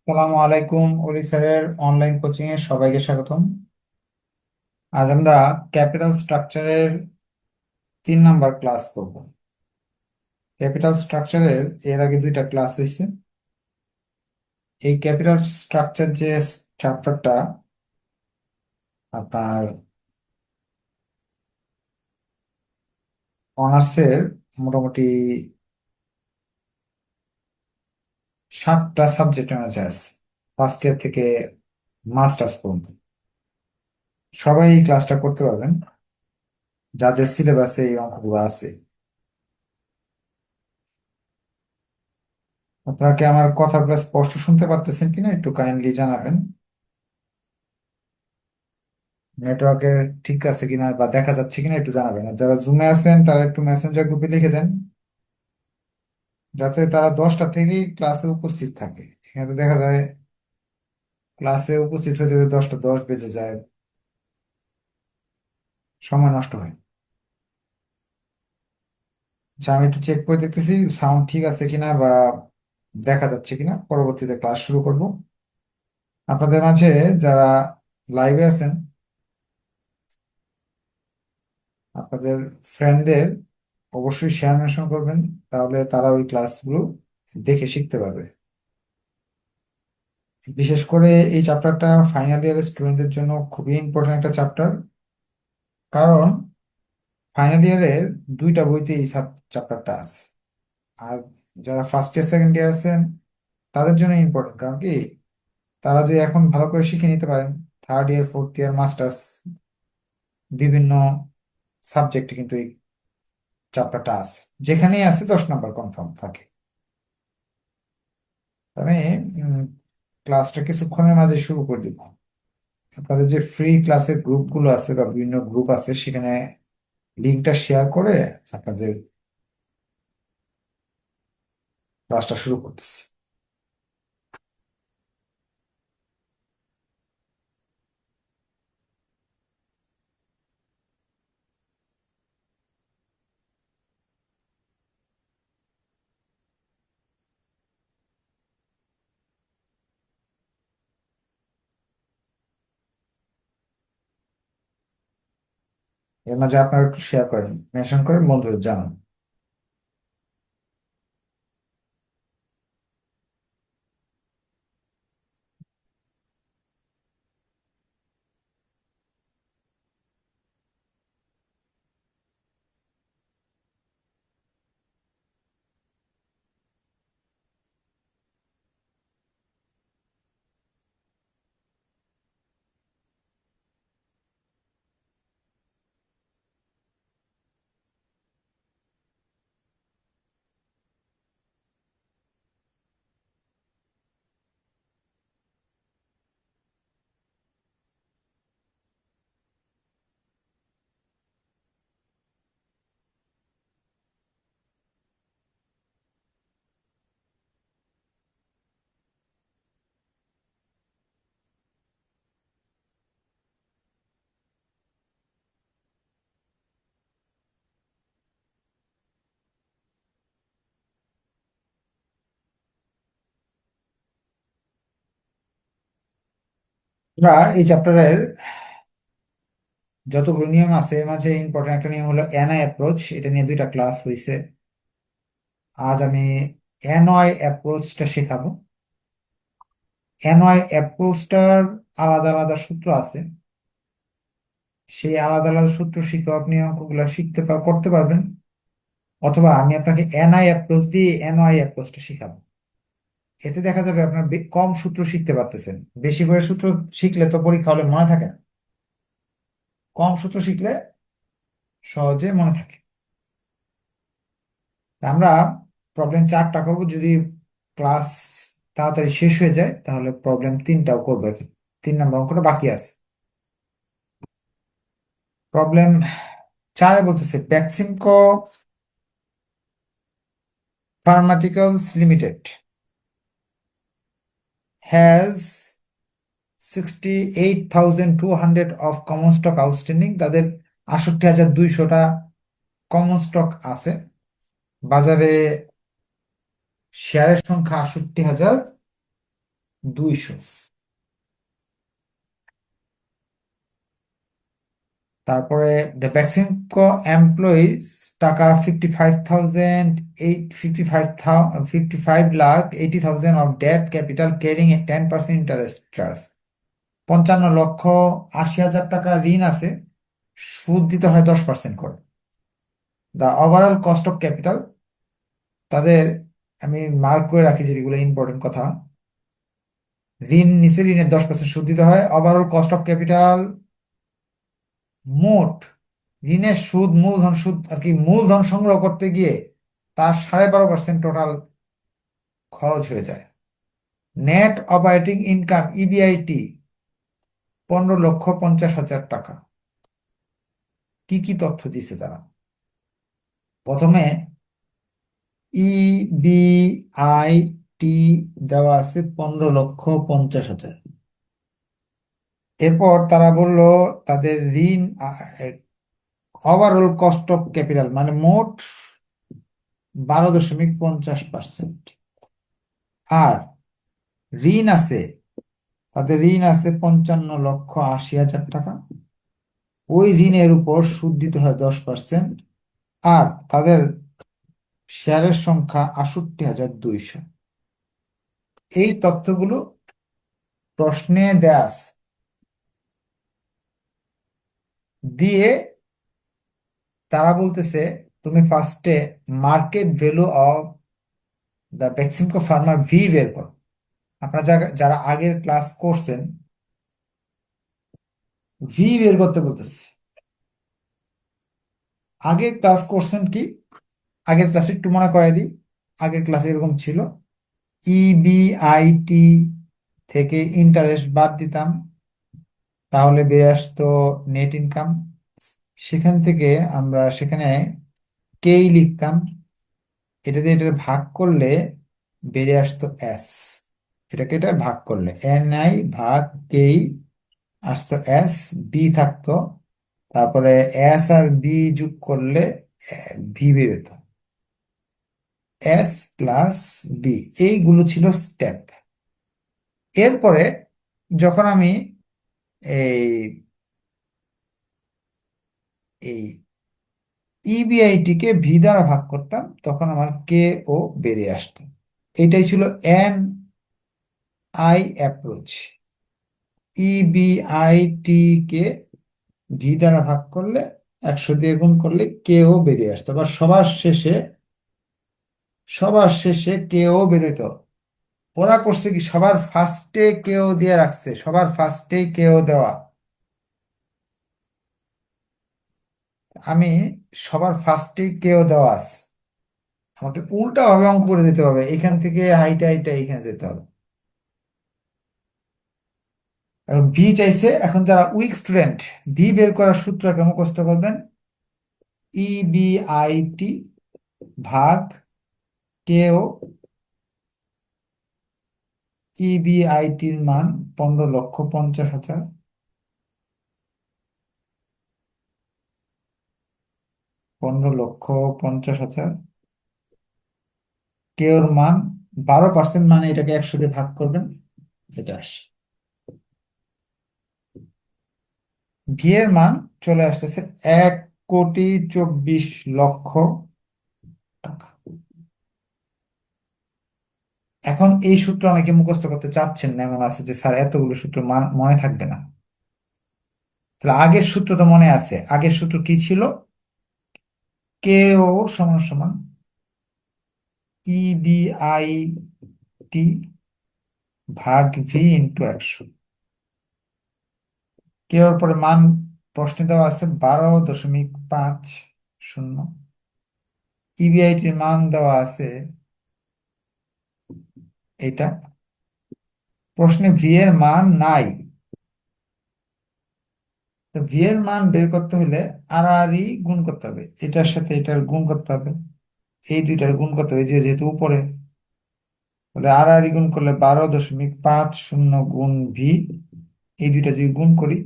সালামু আলাইকুম ওলি স্যারের অনলাইন কোচিং এ সবাইকে স্বাগতম। আজ আমরা ক্যাপিটাল স্ট্রাকচারের 3 নাম্বার ক্লাস করব। ক্যাপিটাল স্ট্রাকচারের এর আগে 2টা ক্লাস হয়েছে। এই ক্যাপিটাল স্ট্রাকচার যে চ্যাপ্টারটা আপনার অনার্সের মোটামুটি 7টা সাবজেক্টের মাঝে আছে, ফার্স্ট ইয়ার থেকে মাস্টার্স পর্যন্ত। সবাই এই ক্লাসটা করতে পারবেন যাদের সিলেবাসে এই অঙ্কগুলো আছে। আপনারা কি আমার কথাগুলো স্পষ্ট শুনতে পারতেছেন কিনা একটু কাইন্ডলি জানাবেন। নেটওয়ার্কের ঠিক আছে কিনা বা দেখা যাচ্ছে কিনা একটু জানাবেন। আর যারা জুমে আছেন তারা একটু মেসেঞ্জার গ্রুপে লিখে দেন, যাতে তারা 10টা থেকেই ক্লাসে উপস্থিত থাকে। এখানে তো দেখা যায় ক্লাসে উপস্থিত হতে হতে 10টা 10 বেজে যায়, সময় নষ্ট হয়। আচ্ছা, আমি একটু চেক করে দেখতেছি সাউন্ড ঠিক আছে কিনা বা দেখা যাচ্ছে কিনা, পরবর্তীতে ক্লাস শুরু করব। আপনাদের মাঝে যারা লাইভে আছেন, আপনাদের ফ্রেন্ডদের অবশ্যই শেয়ার মেনশন করবেন, তাহলে তারা ওই ক্লাসগুলো দেখে শিখতে পারবে। বিশেষ করে এই চ্যাপ্টারটা ফাইনাল ইয়ারের স্টুডেন্টদের জন্য খুবই ইম্পর্টেন্ট একটা চ্যাপ্টার, কারণ ফাইনাল ইয়ারের 2টা বইতে এই চ্যাপ্টারটা আছে। আর যারা ফার্স্ট ইয়ার সেকেন্ড ইয়ার আছেন তাদের জন্য ইম্পর্টেন্ট, কারণ কি তারা যদি এখন ভালো করে শিখে নিতে পারেন, third year fourth year masters বিভিন্ন সাবজেক্টে কিন্তু এই চ্যাপ্টারটা আছে, যেখানেই আছে 10 নাম্বার কনফার্ম থাকে। আমি ক্লাসটা কিছুক্ষণের মাঝে শুরু করে দিব। আপনাদের যে ফ্রি ক্লাসের গ্রুপগুলো আছে বা বিভিন্ন গ্রুপ আছে, সেখানে লিঙ্কটা শেয়ার করে আপনাদের ক্লাসটা শুরু করতেছি। এর মাঝে আপনারা একটু শেয়ার করেন, মেনশন করেন, বন্ধুদের জানান। আমরা এই চ্যাপ্টারের যতগুলো নিয়ম আছে এর মাঝে ইম্পর্টেন্ট একটা নিয়ম হলো এনআই অ্যাপ্রোচ। এটা নিয়ে 2টা ক্লাস হয়েছে। আজ আমি এনওয়াই অ্যাপ্রোচটা শেখাবো। এনওয়াই অ্যাপ্রোচটার আলাদা আলাদা সূত্র আছে, সেই আলাদা আলাদা সূত্র শিখে আপনি অঙ্কগুলো করতে পারবেন। অথবা আমি আপনাকে এনআই অ্যাপ্রোচ দিয়ে এনওয়াই অ্যাপ্রোচটা শিখাবো। এতে দেখা যাবে আপনার কম সূত্র শিখতে পারতেছেন। বেশি করে সূত্র শিখলে তো পরীক্ষা হলে মনে থাকে না, কম সূত্র শিখলে সহজে মনে থাকে। তা আমরা প্রবলেম 4টা করব, যদি ক্লাস তাড়াতাড়ি শেষ হয়ে যায় তাহলে প্রবলেম 3টাও করবো আর কি। 3 নাম্বার অঙ্কটা বাকি আছে। প্রবলেম 4-এ বলতেছে Beximco pharmaceuticals limited has 68,200 of common stock outstanding. তাদের 68,200টা কমন স্টক আছে। বাজারে শেয়ারের সংখ্যা 68,000, 200। তারপরে দ্য বেক্সিমকো এমপ্লয়িজ টাকা 55,000, 55 lakh 80,000 of debt capital carrying 10% interest charge. 55,80,000 টাকা ঋণ আছে, সুদ দিতে হয় 10% করে। The overall cost of capital, তাদের, আমি মার্ক করে রাখি যেগুলো ইম্পর্টেন্ট কথা। ঋণ নিচে, ঋণের 10% সুদ দিতে হয়। ওভারঅল কস্ট অফ ক্যাপিটাল, মোট ঋণের সুদ, মূলধন সুদ আর কি, মূলধন সংগ্রহ করতে গিয়ে তার 12.5% টোটাল খরচ হয়ে যায়। নেট অপারেটিং ইনকাম ইবিআইটি 15,50,000 টাকা। কি কি তথ্য দিছে তারা? প্রথমে ইবিআইটি দেওয়া আছে 15,50,000। এরপর তারা বলল তাদের ঋণ, ওভারঅল কস্ট অফ ক্যাপিটাল মানে মোট 12.50%। আর ঋণ আছে, তাদের ঋণ আছে 55,80,000 টাকা। ওই ঋণের উপর সুদ দিতে হয় 10%। আর তাদের শেয়ারের সংখ্যা 68,200। এই তথ্যগুলো প্রশ্নে দেয়া আছে। দিয়ে তারা বলতেছে তুমি ফার্স্টে market value of the Beximco Pharma V বের করো। আপনারা যারা যারা আগের ক্লাস করছেন, ভি বের করতে বলতেছে। আগের ক্লাস করছেন কি, আগের ক্লাসে একটু মনে করাই দিই। আগের ক্লাসে এরকম ছিল, ইবিআইটি থেকে ইন্টারেস্ট বাদ দিতাম, তাহলে বেরিয়ে আসতো নেট ইনকাম। সেখান থেকে আমরা সেখানে কেই লিখতাম, এটা দিয়ে এটা ভাগ করলে বেরিয়ে আসতো এস। এটাকে এটা ভাগ করলে NI ভাগ কেই আসতো এস। বি থাকতো, তারপরে এস আর বি যোগ করলে ভি বেরোতো, S+B। এইগুলো ছিল স্টেপ। এরপরে যখন আমি এই এই ইবিআইটিকে ভি দ্বারা ভাগ করতাম, তখন আমার কে ও বেরিয়ে আসতো। এটাই ছিল NI approach. EBIT K V দ্বারা ভাগ করলে, 100 দিয়ে গুণ করলে কে ও বেরিয়ে আসতো। আবার সবার শেষে কে ও বেরোতো। ওরা করছে কি, সবার ফার্স্টে কে ও দিয়ে রাখছে, সবার ফার্স্টেই কে ও দেওয়া। আমি সবার ফার্স্টেই কে ও দেওয়া আছে, আমাকে উল্টা ভাবে অঙ্ক করে দিতে হবে, এখান থেকে হাইটা হাইটা এখানে যেতে হবে। এখন ভি চাইছে, এখন যারা উইক স্টুডেন্ট, ভি বের করার সূত্রকে মুখস্থ করবেন। ইবিআইটি ভাগ কেও। ইবিআইটির মান 15,50,000। 15,50,000। কেওর মান 12%, মানে এটাকে 100 দিয়ে ভাগ করবেন, এটা আসে। ভি এর মান চলে আসতেছে 1,24,00,000 টাকা। এখন এই সূত্র অনেকে মুখস্থ করতে চাচ্ছেন না, এমন আছে যে স্যার এতগুলো সূত্র মনে থাকবে না। তাহলে আগের সূত্র তো মনে আছে। আগের সূত্র কি ছিল? কে ও সমান সমান ইবিআইটি ভাগ ভি ইন্টু 100। কে ওর পরে মান প্রশ্নে দেওয়া আছে 12.50। ইবিআইটির মান দেওয়া আছে এটা। প্রশ্নে ভি এর মান নাই, তো ভি এর মান বের করতে হলে আর আর ই গুণ করতে হবে, এটার সাথে এটার গুণ করতে হবে, এই দুইটার গুণ করতে হবে, যেহেতু উপরে। তাহলে আর আর ই গুণ করলে 12.50 গুণ ভি, এই দুইটা যদি গুণ করি,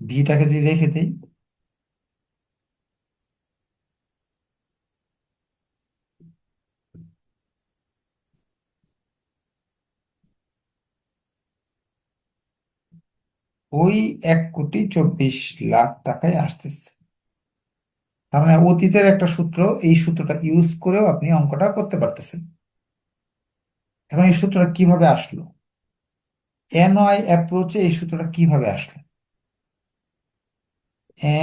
ভিটাকে যদি রেখে দিই, ওই 1,24,00,000 টাকায় আসতেছে। তার মানে অতীতের একটা সূত্র, এই সূত্রটা ইউজ করেও আপনি অঙ্কটা করতে পারতেছেন। এখন এই সূত্রটা কিভাবে আসলো? এনওয়াই অ্যাপ্রোচে এই সূত্রটা কিভাবে আসলো?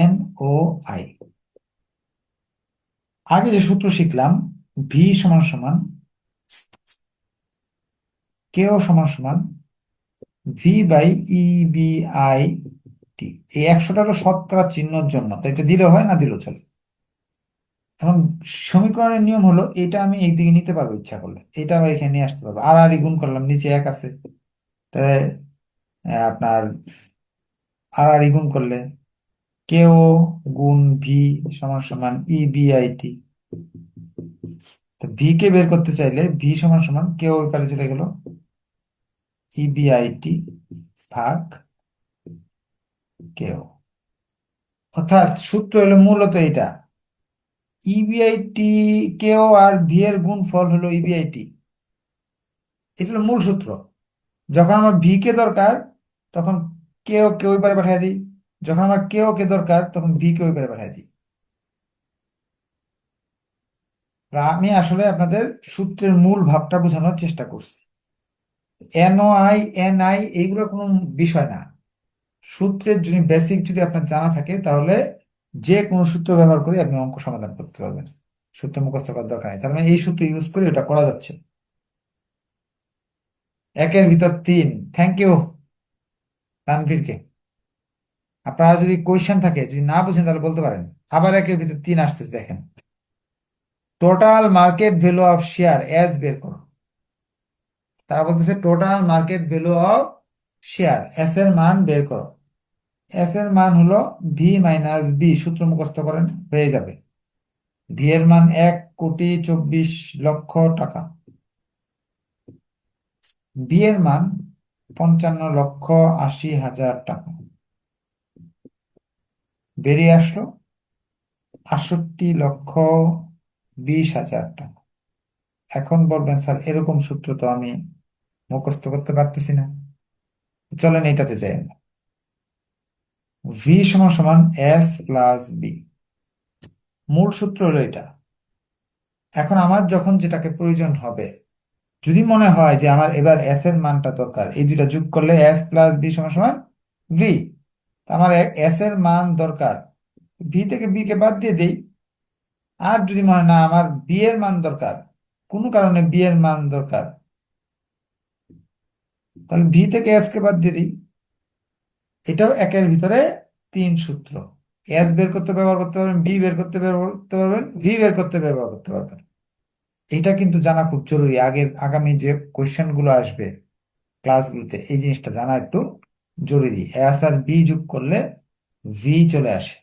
NOI, আগে যে সূত্র শিখলাম, ভি সমান সমান কেও সমান সমান ভি বাই EBI টি। এই 100টা হলো শতকরা চিহ্নের জন্য, তো এটা দিলে হয়, না দিলেও চলে। এখন সমীকরণের নিয়ম হলো, এটা আমি এই দিকে নিতে পারবো ইচ্ছা করলে, এটা আবার এখানে নিয়ে আসতে পারবো, আর আর গুণ করলাম, নিচে এক আছে, তাহলে আপনার আর আর গুণ করলে কেও গুণ ভি সমান সমান EBIT। তো ভি কে বের করতে চাইলে ভি সমান সমান কেও ওই পারে চলে গেল, EBIT ভাগ কেও। অর্থাৎ সূত্র হলো মূলত এটা, EBIT, কেও আর ভি এর গুণফল হলো EBIT। এটা হলো মূল সূত্র। যখন আমার ভি কে দরকার, তখন কেও কে ওই পারে পাঠিয়ে দিই, যখন আমার কেও কে দরকার তখন ভি কে ওই পারে পাঠিয়ে দিই। আর আমি আসলে আপনাদের সূত্রের মূল ভাবটা বোঝানোর চেষ্টা করছি। NOI, NI এইগুলো কোনো বিষয় না। সূত্রের যদি বেসিক যদি আপনার জানা থাকে, তাহলে যে কোনো সূত্র ব্যবহার করে আপনি অঙ্ক সমাধান করতে পারবেন। সূত্র মুখস্থ করার দরকার নেই, তার মানে এই সূত্র ইউজ করে এটা করা যাচ্ছে। একের ভিতর তিন, থ্যাংক ইউ তানভীরকে। আপনারা যদি কোয়েশ্চেন থাকে, যদি না বুঝেন তাহলে বলতে পারেন। আবার একের ভিতর তিন আসতেছে, দেখেন। Total market value of share S বের করো। তারা বলতেছে total market value of share, S এর মান বের করো। এস এর মান হলো ভি মাইনাস বি, সূত্র মুখস্থ করেন, হয়ে যাবে। ভি এর মান 1,24,00,000 টাকা, বি এর মান 55,80,000 টাকা। বেরিয়ে আসলো 68,20,000 টাকা। এখন বলবেন স্যার এরকম সূত্র তো আমি মুখস্থ করতে পারতেছি না, চলেন এটাতে যাই আমরা। ভি সমান সমান S+B, মূল সূত্র হলো এটা। এখন আমার যখন যেটাকে প্রয়োজন হবে, যদি মনে হয় যে আমার এবার এস এর মানটা দরকার, এই দুইটা যোগ করলে S+B সমান সমান ভি, আমার এস এর মান দরকার, ভি থেকে বি কে বাদ দিয়ে দেই। আর যদি মনে হয় না আমার বি এর মান দরকার, কোনো কারণে বি এর মান দরকার, তাহলে ভি থেকে এস কে বাদ দিয়ে দিই। এটাও একের ভিতরে তিন সূত্র। এস বের করতে ব্যবহার করতে পারবেন, বি বের করতে ব্যবহার করতে পারবেন, ভি বের করতে ব্যবহার করতে পারবেন। এটা কিন্তু জানা খুব জরুরি, আগের আগামী যে কোয়েশ্চেন গুলো আসবে ক্লাসগুলোতে, এই জিনিসটা জানা একটু জরুরি। এস আর বি যোগ করলে ভি চলে আসে।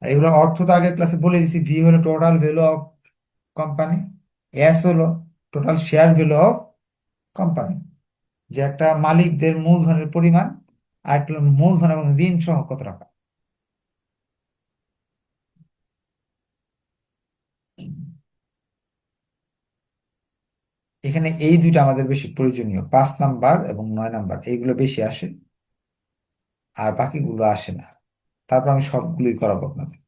আর এগুলো অর্থ তো আগের ক্লাসে বলে দিছি, ভি হলো total value of company, S হলো total share value of company, যে একটা মালিকদের মূলধনের পরিমাণ, আর একটা হলো মূলধন এবং ঋণ সহ কত টাকা। এখানে এই দুইটা আমাদের বেশি প্রয়োজনীয়, 5 নাম্বার এবং 9 নাম্বার, এইগুলো বেশি আসে, আর বাকিগুলো আসে না। তারপর আমি সবগুলোই করাবো আপনাদের।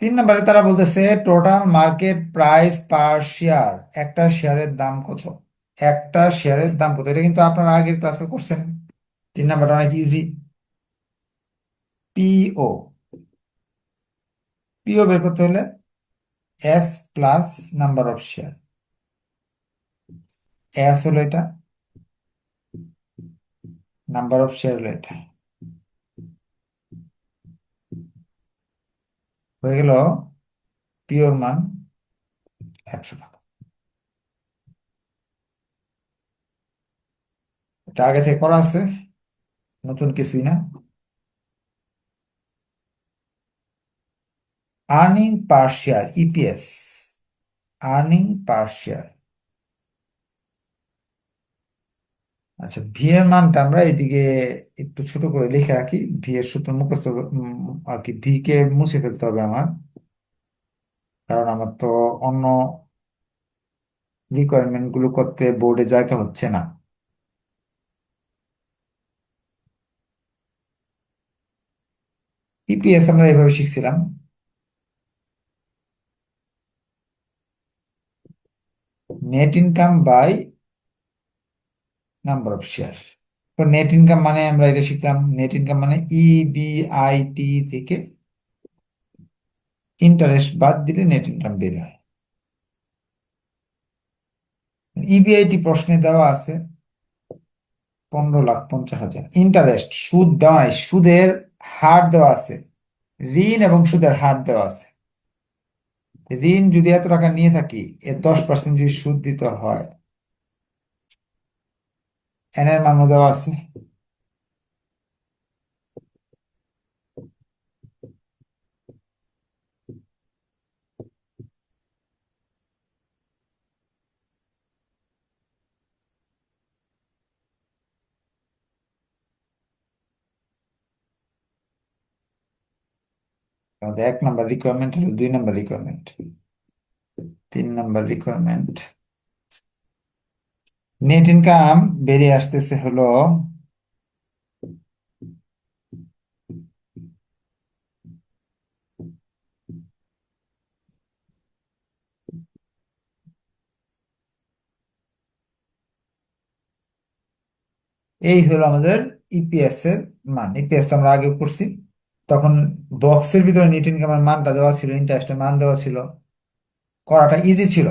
3 নাম্বারে তারা বলতেছে total market price per share, একটা শেয়ারের দাম কত। একটা শেয়ারের দাম কত, এটা কিন্তু আপনারা আগের ক্লাসে করছেন। 3 নাম্বারটা অনেক ইজি। পিও, পিও বের করতে হলে S plus number of share. S হলো এটা, নাম্বার অফ শেয়ার হলো এটা, হয়ে গেল পিওর মান 100 টাকা। এটা আগে থেকে করা আছে, নতুন কিছুই না। আর্নিং পার শেয়ার, ইপিএস, আর্নিং পার শেয়ার। আচ্ছা, ভি এর মানটা আমরা এদিকে একটু ছোট করে লিখে রাখি, ভি এর সূত্র মুখস্থ আর কি, ভি কে মুছে ফেলতে হবে আমার, কারণ আমার তো অন্য রিকোয়ারমেন্ট গুলো করতে বোর্ডে জায়গা হচ্ছে না। ইপিএস আমরা এভাবে শিখছিলাম, net income by number of share. তো নেট ইনকাম মানে আমরা এটা শিখলাম, নেট ইনকাম মানে ইবিআইটি থেকে ইন্টারেস্ট বাদ দিলে নেট ইনকাম বের হয়। ইবিআইটি প্রশ্নে দেওয়া আছে 15,50,000। ইন্টারেস্ট সুদ দেওয়া নাই, সুদের হার দেওয়া আছে, ঋণ এবং সুদের হার দেওয়া আছে। ঋণ যদি এত টাকা নিয়ে থাকি, এর 10% যদি সুদ দিতে হয়, এন এর মানও দেওয়া আছে। আমাদের 1 নাম্বার রিকোয়ারমেন্ট হলো 2 number requirement, 3 number requirement. Net income বেরিয়ে আসতেছে হলো এই হলো আমাদের ইপিএস এর মান। ইপিএস তো আমরা আগে করছি, তখন বক্সের ভিতরে নেট ইনকামের মানটা দেওয়া ছিল, ইন্টারেস্টের মান দেওয়া ছিল, করাটা ইজি ছিল।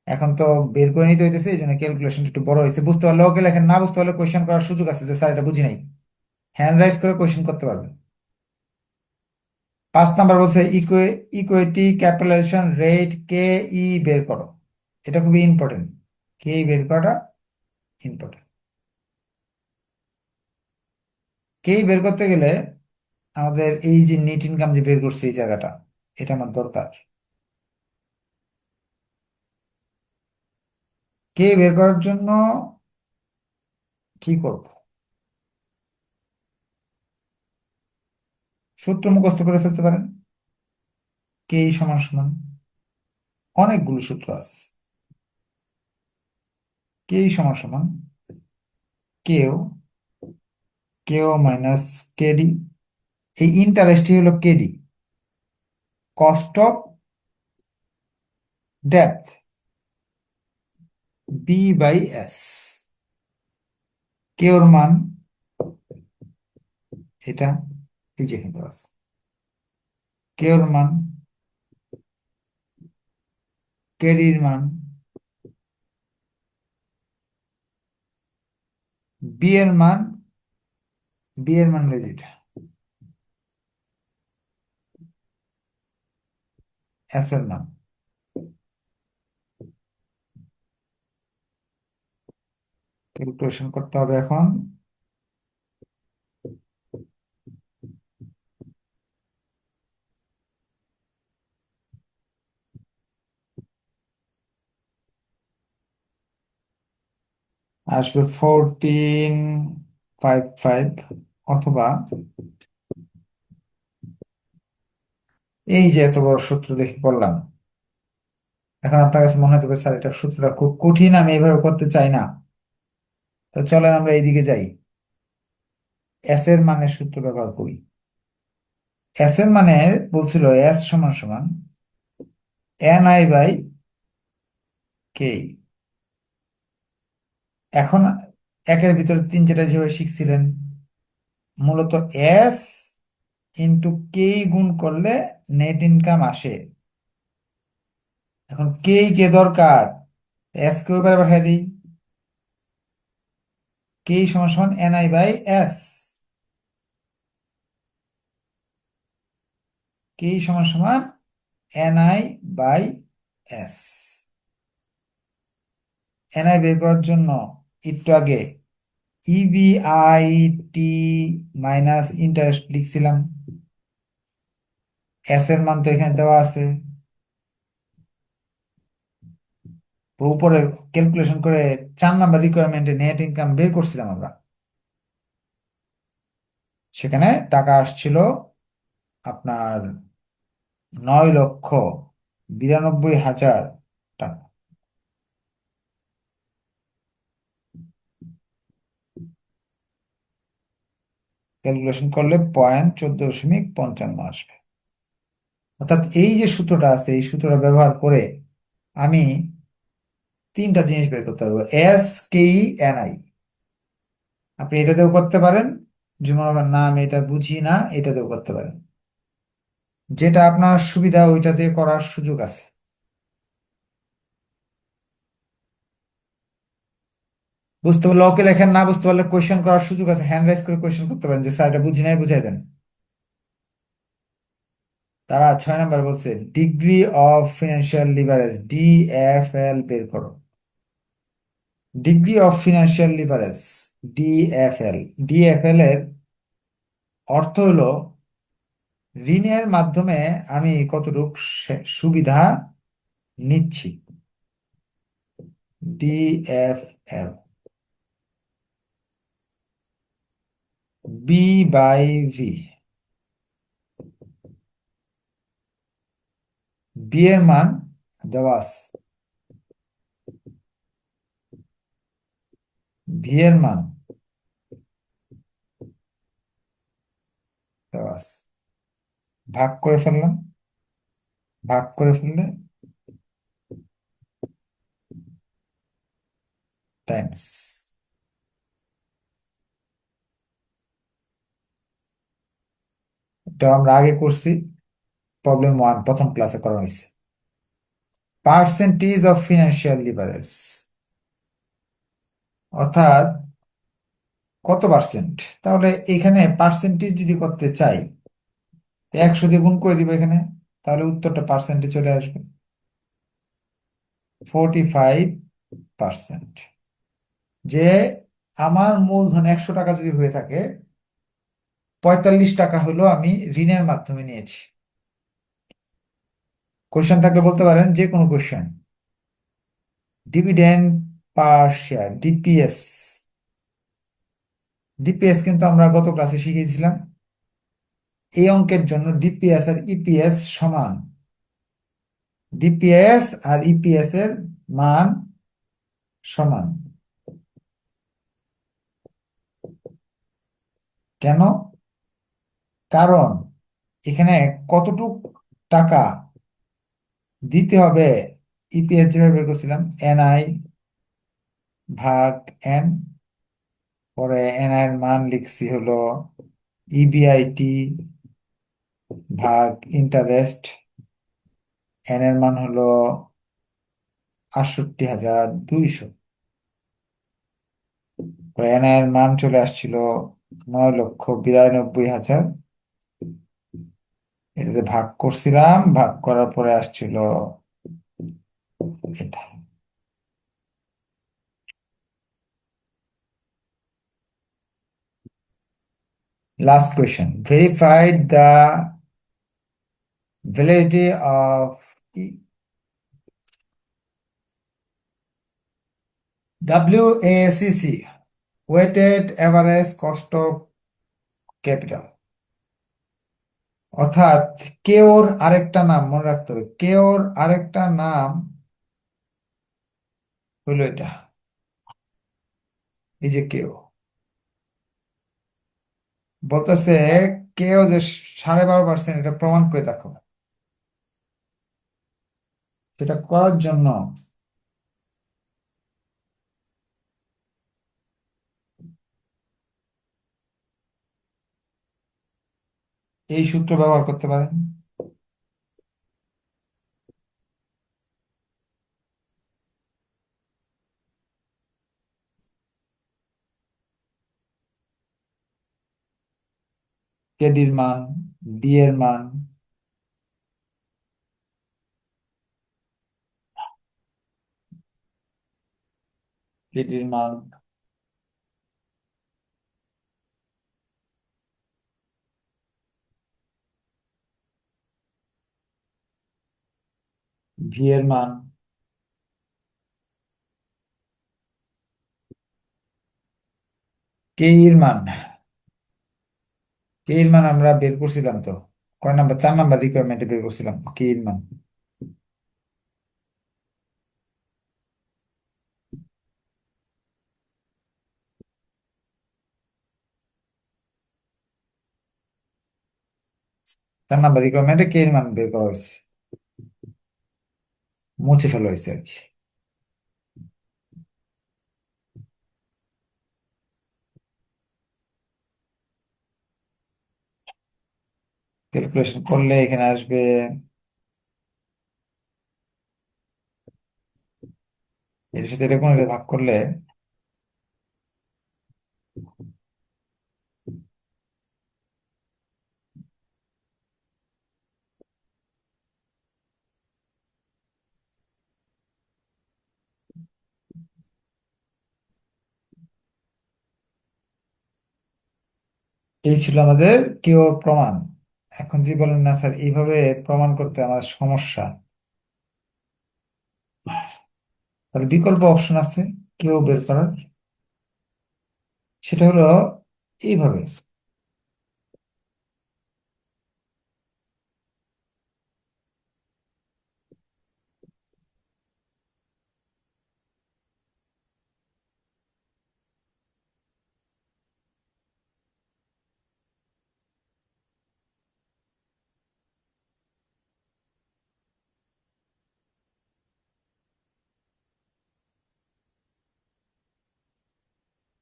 এখন তো বের করে নিতে হইতেছে, এই জন্য ক্যালকুলেশন একটু বড় হয়েছে। বুঝতে পারলে ওকে লেখেন, না বুঝতে পারলে কোয়েশ্চেন করার সুযোগ আছে যে স্যার এটা বুঝি নাই, হ্যান্ড রাইজ করে কোয়েশ্চেন করতে পারবেন। 5 নাম্বার বলছে ইকুইটি ক্যাপিটালাইজেশন রেট কে ই বের করো। এটা খুবই ইম্পর্টেন্ট, কে ই বের করাটা ইম্পর্টেন্ট। কে ই বের করতে গেলে আমাদের এই যে নেট ইনকাম যে বের করছে এই জায়গাটা, এটা আমার দরকার। কে বের করার জন্য কি করব? সূত্র মুখস্থ করে ফেলতে পারেন। কে ই সমান সমান অনেকগুলো সূত্র আছে। কে ই সমান সমান কেও, কেও মাইনাস কেডি। এই ইন্টারেস্টই হলো কেডি, কস্ট অফ ডেপথ, বি বাই এস। কেওর মান এটা, এই যে এখানে আছে কেওর মান, কেডির মান, বি এর মান, বি এর মান হলো যেটা, এস এর মান। ক্যালকুলেশন করতে হবে এখন। আসবে 1455, অথবা এই যে এত বড় সূত্র দেখে করলাম। এখন আপনার কাছে মনে হতে পারে স্যার এটা সূত্রটা খুব কঠিন, আমি এইভাবে করতে চাই না। তো চলেন আমরা এইদিকে যাই, এস এর মানের সূত্র ব্যবহার করি। এস এর মানে বলছিল এস সমান সমান এন আই বাই কে। এখন একের ভিতরে তিন যেটা যেভাবে শিখছিলেন, মূলত এস ইন্টু কে গুণ করলে নেট ইনকাম আসে। এখন কে দরকার, এস কে এবার পাঠিয়ে দিই। কে সমান সমান N I by S. K সমান সমান N I by S. N I বের করার জন্য একটু আগে ইবিআইটি মাইনাস ইন্টারেস্ট লিখছিলাম, এস এর মান তো এখানে দেওয়া আছে। তো উপরে ক্যালকুলেশন করে 4 নাম্বার রিকোয়ারমেন্টে নেট ইনকাম বের করছিলাম আমরা। সেখানে টাকা আসছিল আপনার 9,92,000 টাকা। ক্যালকুলেশন করলে 0.1455 আসবে। অর্থাৎ এই যে সূত্রটা আছে এই সূত্রটা ব্যবহার করে আমি তিনটা জিনিস বের করতে পারবো, SKENI। আপনি এটাতেও করতে পারেন, যদি মনে করেন না আমি এটা বুঝি না, এটাতেও করতে পারেন। যেটা আপনার সুবিধা ওইটাতে করার সুযোগ আছে। বুঝতে পারলে ওকে লেখেন, না বুঝতে পারলে কোয়েশ্চেন করার সুযোগ আছে, হ্যান্ড রাইজ করে কোয়েশ্চেন করতে পারেন যে স্যার এটা বুঝি নাই, বুঝাই দেন। তারা 6 নাম্বার বলছে degree of financial leverage, DFL বের করো। Degree of financial leverage, DFL. DFL এর অর্থ হলো ঋণের মাধ্যমে আমি কতটুক সুবিধা নিচ্ছি। DFL, B/V। বি এর মান দেওয়া আছে, ভি এর মান দেওয়া আছে। ভাগ করে ফেললাম, ভাগ করে ফেললে টাইমস। এটা আমরা আগে করছি, প্রবলেম 1 প্রথম ক্লাসে করা হয়েছে। পার্সেন্টেজ অফ ফিনান্সিয়াল লিভারেজ, অর্থাৎ কত পার্সেন্ট। তাহলে এখানে পার্সেন্টেজ যদি করতে চাই 100 দিয়ে গুণ করে দিব এখানে, তাহলে উত্তরটা পার্সেন্টে চলে আসবে, 45%। যে আমার মূলধন 100 টাকা যদি হয়ে থাকে, 45 টাকা হলো আমি ঋণের মাধ্যমে নিয়েছি। কোশ্চেন থাকলে বলতে পারেন, যে কোনো কোশ্চেন। ডিভিডেন্ড পার শেয়ার, ডিপিএস। ডিপিএস কিন্তু আমরা গত ক্লাসে শিখেছিলাম। এই অঙ্কের জন্য ডিপিএস আর ইপিএস সমান। ডিপিএস আর ইপিএস এর মান সমান। কেন? কারণ এখানে কতটুক টাকা দিতে হবে, ইপিএস যেভাবে বের করছিলাম, NI ভাগ N, পরে NI এর মান লিখছি হলো EBIT ভাগ ইন্টারেস্ট, N এর মান হলো 68,200। NI এর মান চলে আসছিল 9,92,000। এটাতে ভাগ করছিলাম, ভাগ করার পরে আসছিল এটা। Last question. Verified the validity of WACC, weighted average cost of capital। অর্থাৎ কেওর আরেকটা নাম মনে রাখতে হবে, কেওর আরেকটা নাম হলো এটা, এই যে কেও বলতেছে, কেও যে 12.5%, এটা প্রমাণ করে দেখো। সেটা করার জন্য এই সূত্র ব্যবহার করতে পারেন। কেডির মান, বি এর মান, কেডির মান, ভি এর মান, কে এর মান। কে এর মান আমরা বের করছিলাম তো, কয় নাম্বার, 4 নাম্বার রিকোয়ারমেন্টে বের করছিলাম কে এর মান। 4 নাম্বার রিকোয়ারমেন্টে কে এর মান বের করা হয়েছে, মুছে ফেলা হয়েছে আর কি। ক্যালকুলেশন করলে এখানে আসবে, এর সাথে এটা কোনো ভাগ করলে এই ছিল আমাদের কিওর প্রমাণ। এখন যদি বলেন না স্যার এইভাবে প্রমাণ করতে আমার সমস্যা, তাহলে বিকল্প অপশন আছে কিও বের করার। সেটা হলো এইভাবে।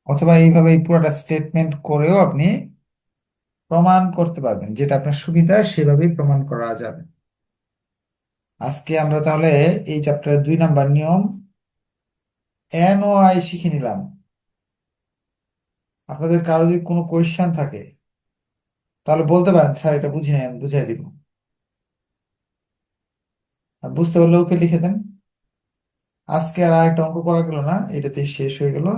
অথবা এইভাবে এই পুরোটা স্টেটমেন্ট করেও আপনি প্রমাণ করতে পারবেন, যেটা আপনার সুবিধা সেভাবেই প্রমাণ করা যাবে। আজকে আমরা তাহলে এই চ্যাপ্টারের 2 নাম্বার নিয়ম এন ও আই শিখে নিলাম। আপনাদের কারো যদি কোনো কোয়েশ্চেন থাকে তাহলে বলতে পারেন, স্যার এটা বুঝি নাই, আমি বুঝিয়ে দিব। আর বুঝতে পারলে ওকে লিখে দেন। আজকে আর একটা অঙ্ক করা গেল না, এটাতেই শেষ হয়ে গেল।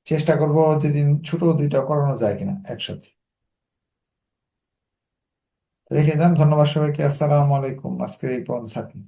চেষ্টা করবো যেদিন ছোট 2টা করানো যায় কিনা একসাথে। রেখে দেন। ধন্যবাদ সবাইকে। আসসালামু আলাইকুম। আজকে এই পর্যন্ত থাকি।